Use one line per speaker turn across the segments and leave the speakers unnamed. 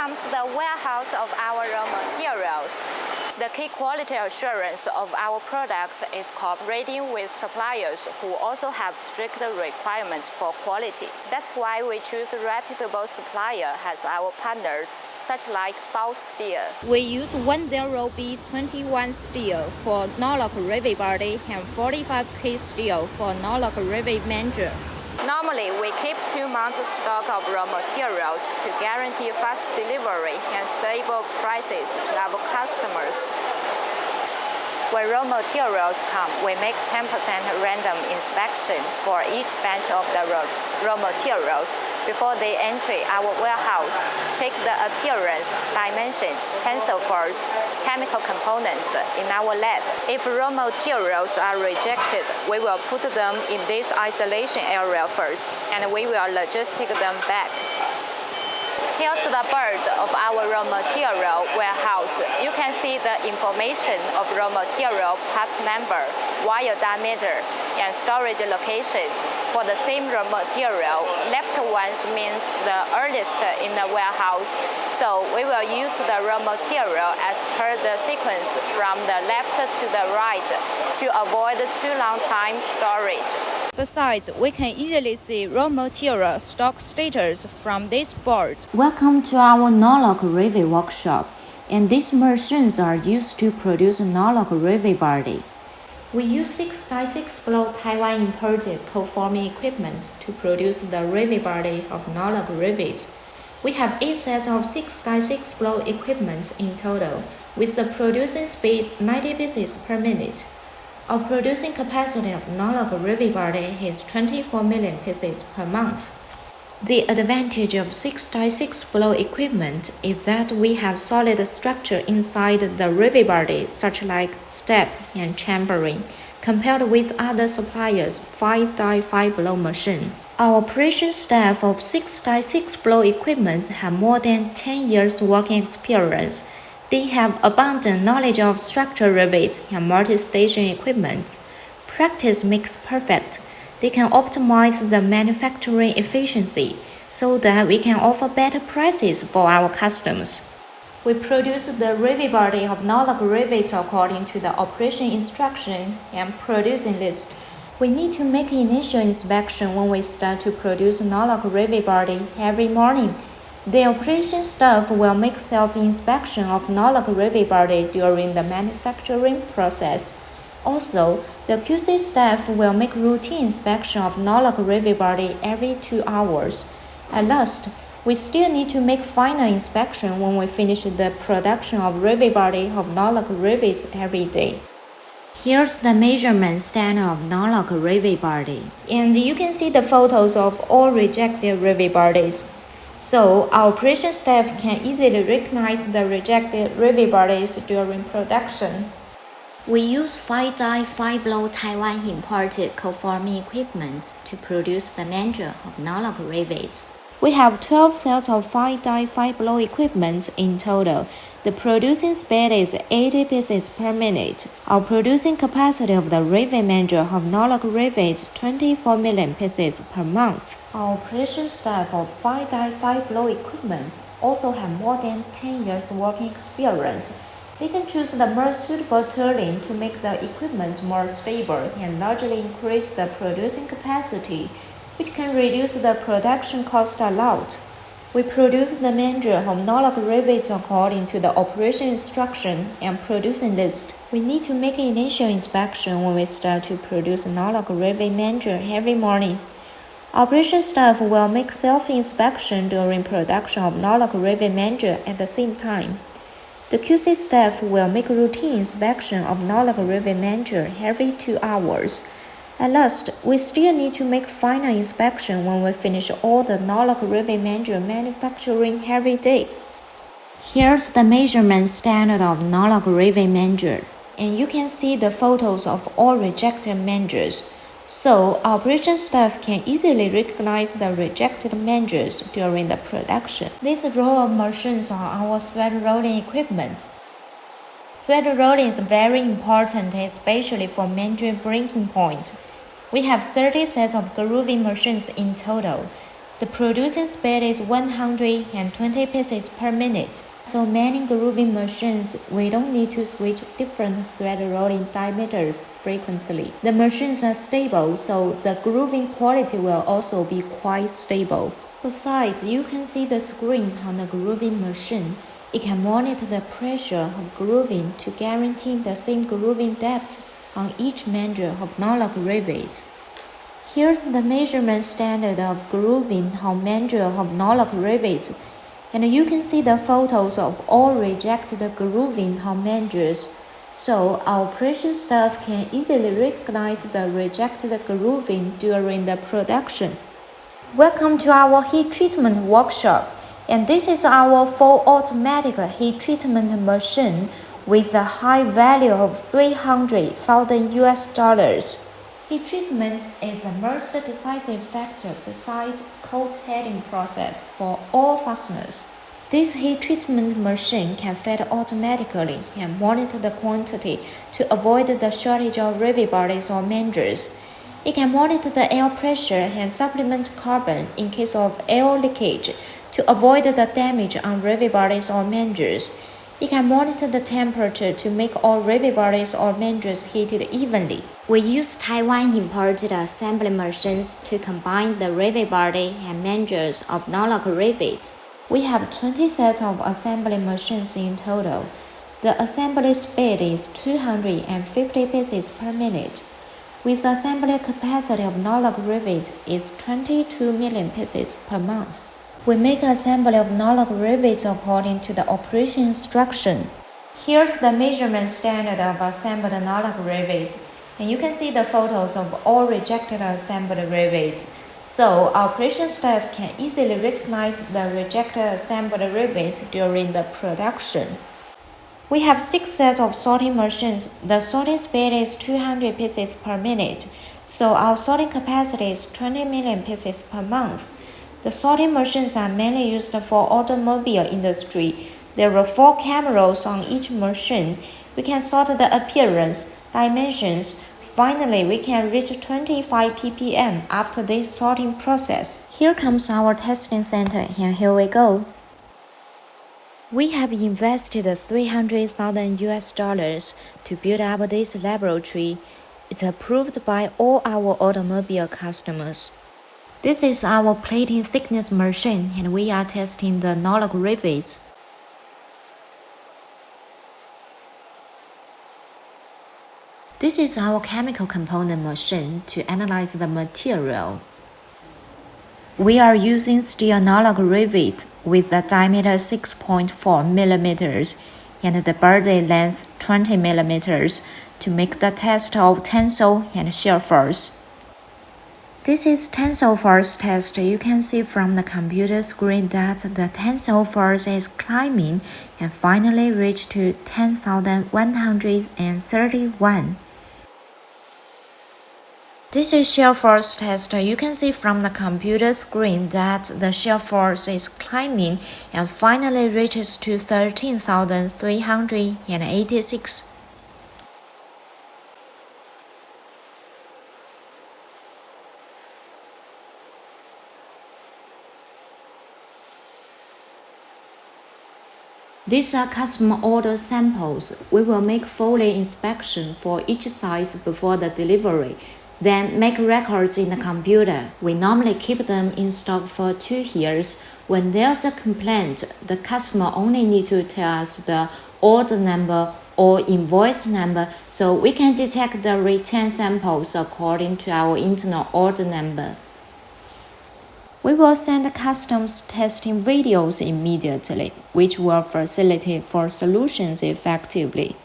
comes the warehouse of our raw materials. The key quality assurance of our products is cooperating with suppliers who also have stricter requirements for quality. That's why we choose a reputable supplier as our partners, such like Bao Steel.
We use 10B21 steel for interlock rivet body and 45K steel for interlock rivet mandrel.
Normally, we keep 2 months stock of raw materials to guarantee fast delivery and stable prices to our customers. When raw materials come, we make 10% random inspection for each batch of the raw materials before they enter our warehouse. Check the appearance, dimension, tensile force, chemical components in our lab. If raw materials are rejected, we will put them in this isolation area first, and we will logistic them back. Here's the board of our raw material warehouse. You can see the information of raw material part number, wire diameter, and storage location. For the same raw material, left ones means the earliest in the warehouse. So we will use the raw material as per the sequence from the left to the right to avoid too long time storage.
Besides, we can easily see raw material stock status from this board.
Welcome to our interlock rivet workshop, and these machines are used to produce interlock rivet body. We use 6x6 blow Taiwan imported co-forming equipment to produce the rivet body of interlock rivet. We have 8 sets of 6x6 blow equipment in total, with the producing speed 90 pieces per minute. Our producing capacity of interlock rivet body is 24 million pieces per month. The advantage of 6x6 blow equipment is that we have solid structure inside the rivet body, such like step and chambering, compared with other suppliers' 5x5 blow machine. Our operation staff of 6x6 blow equipment have more than 10 years working experience. They have abundant knowledge of structure rivets and multi-station equipment. Practice makes perfect. They can optimize the manufacturing efficiency so that we can offer better prices for our customers. We produce the rivet body of interlock rivets according to the operation instruction and producing list. We need to make initial inspection when we start to produce interlock rivet body every morning. The operation staff will make self-inspection of interlock rivet body during the manufacturing process. Also, the QC staff will make routine inspection of interlock rivet body every 2 hours. At last, we still need to make final inspection when we finish the production of rivet body of interlock rivets every day. Here's the measurement standard of interlock rivet body.
And you can see the photos of all rejected rivet bodies. So, our operation staff can easily recognize the rejected rivet bodies during production.
We use 5x5 blow Taiwan imported co-forming equipment to produce the mandrel of interlock rivets.
We have 12 sets of 5x5 blow equipment in total. The producing speed is 80 pieces per minute. Our producing capacity of the rivet mandrel of interlock rivets 24 million pieces per month. Our operation staff of 5x5 blow equipment also have more than 10 years working experience. They can choose the most suitable tooling to make the equipment more stable and largely increase the producing capacity, which can reduce the production cost a lot. We produce the mandrel of interlock rivets according to the operation instruction and producing list. We need to make initial inspection when we start to produce interlock rivet mandrel every morning. Operation staff will make self-inspection during production of interlock rivet mandrel at the same time. The QC staff will make routine inspection of interlock rivet mandrel every 2 hours. At last, we still need to make final inspection when we finish all the interlock rivet mandrel manufacturing every day.
Here's the measurement standard of interlock rivet mandrel.
And you can see the photos of all rejected mandrels. So, our operation staff can easily recognize the rejected mandrels during the production. This row of machines are our thread rolling equipment. Thread rolling is very important, especially for mandrel breaking point. We have 30 sets of grooving machines in total.
The producing speed is 120 pieces per minute. So many grooving machines, we don't need to switch different thread rolling diameters frequently. The machines are stable, so the grooving quality will also be quite stable. Besides, you can see the screen on the grooving machine. It can monitor the pressure of grooving to guarantee the same grooving depth on each mandrel of interlock rivets. Here's the measurement standard of grooving on mandrel of interlock rivets, and you can see the photos of all rejected grooving on mandrels, so our operation staff can easily recognize the rejected grooving during the production. Welcome to our heat treatment workshop, and this is our full automatic heat treatment machine with a high value of $300,000. Heat treatment is the most decisive factor beside cold heating process for all fasteners. This heat treatment machine can feed automatically and monitor the quantity to avoid the shortage of rivet bodies or mandrels. It can monitor the air pressure and supplement carbon in case of air leakage to avoid the damage on rivet bodies or mandrels. It can monitor the temperature to make all rivet bodies or mandrels heated evenly. We use Taiwan imported assembly machines to combine the rivet body and mandrels of interlock rivets. We have 20 sets of assembly machines in total. The assembly speed is 250 pieces per minute. With assembly capacity of interlock rivet is 22 million pieces per month. We make assembly of interlock rivets according to the operation instruction. Here's the measurement standard of assembled interlock rivets, and you can see the photos of all rejected assembled rivets. So our operation staff can easily recognize the rejected assembled rivets during the production. We have 6 sets of sorting machines. The sorting speed is 200 pieces per minute, so our sorting capacity is 20 million pieces per month. The sorting machines are mainly used for automobile industry. There are 4 cameras on each machine. We can sort the appearance, dimensions. Finally, we can reach 25 ppm after this sorting process. Here comes our testing center, and here we go. We have invested $300,000 to build up this laboratory. It's approved by all our automobile customers. This is our plating thickness machine, and we are testing the interlock rivets. This is our chemical component machine to analyze the material. We are using steel interlock rivet with a diameter 6.4 millimeters and the body length 20 millimeters to make the test of tensile and shear force. This is tensile force test. You can see from the computer screen that the tensile force is climbing and finally reached to 10,131. This is shear force test. You can see from the computer screen that the shear force is climbing and finally reaches to 13,386. These are customer order samples. We will make Foley inspection for each size before the delivery, then make records in the computer. We normally keep them in stock for 2 years. When there's a complaint, the customer only needs to tell us the order number or invoice number so we can detect the return samples according to our internal order number. We will send customs testing videos immediately, which will facilitate for solutions effectively.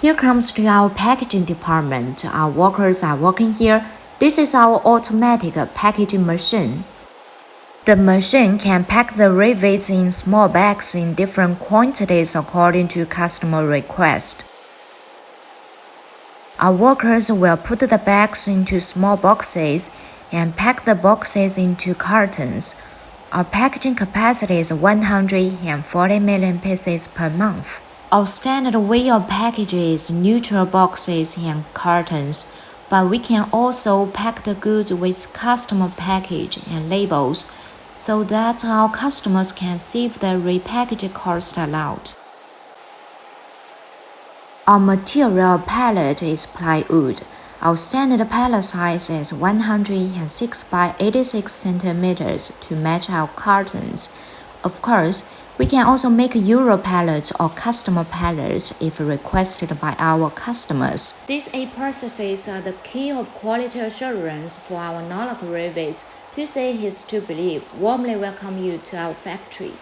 Here comes to our packaging department. Our workers are working here. This is our automatic packaging machine. The machine can pack the rivets in small bags in different quantities according to customer request. Our workers will put the bags into small boxes and pack the boxes into cartons. Our packaging capacity is 140 million pieces per month. Our standard way of packaging is neutral boxes and cartons. but we can also pack the goods with customer package and labels so that our customers can save the repackaging cost a lot. Our material pallet is plywood. Our standard pallet size is 106 by 86 centimeters to match our cartons. Of course, we can also make Euro pallets or customer pallets if requested by our customers. These 8 processes are the key of quality assurance for our interlock rivets. To say is to believe. Warmly welcome you to our factory.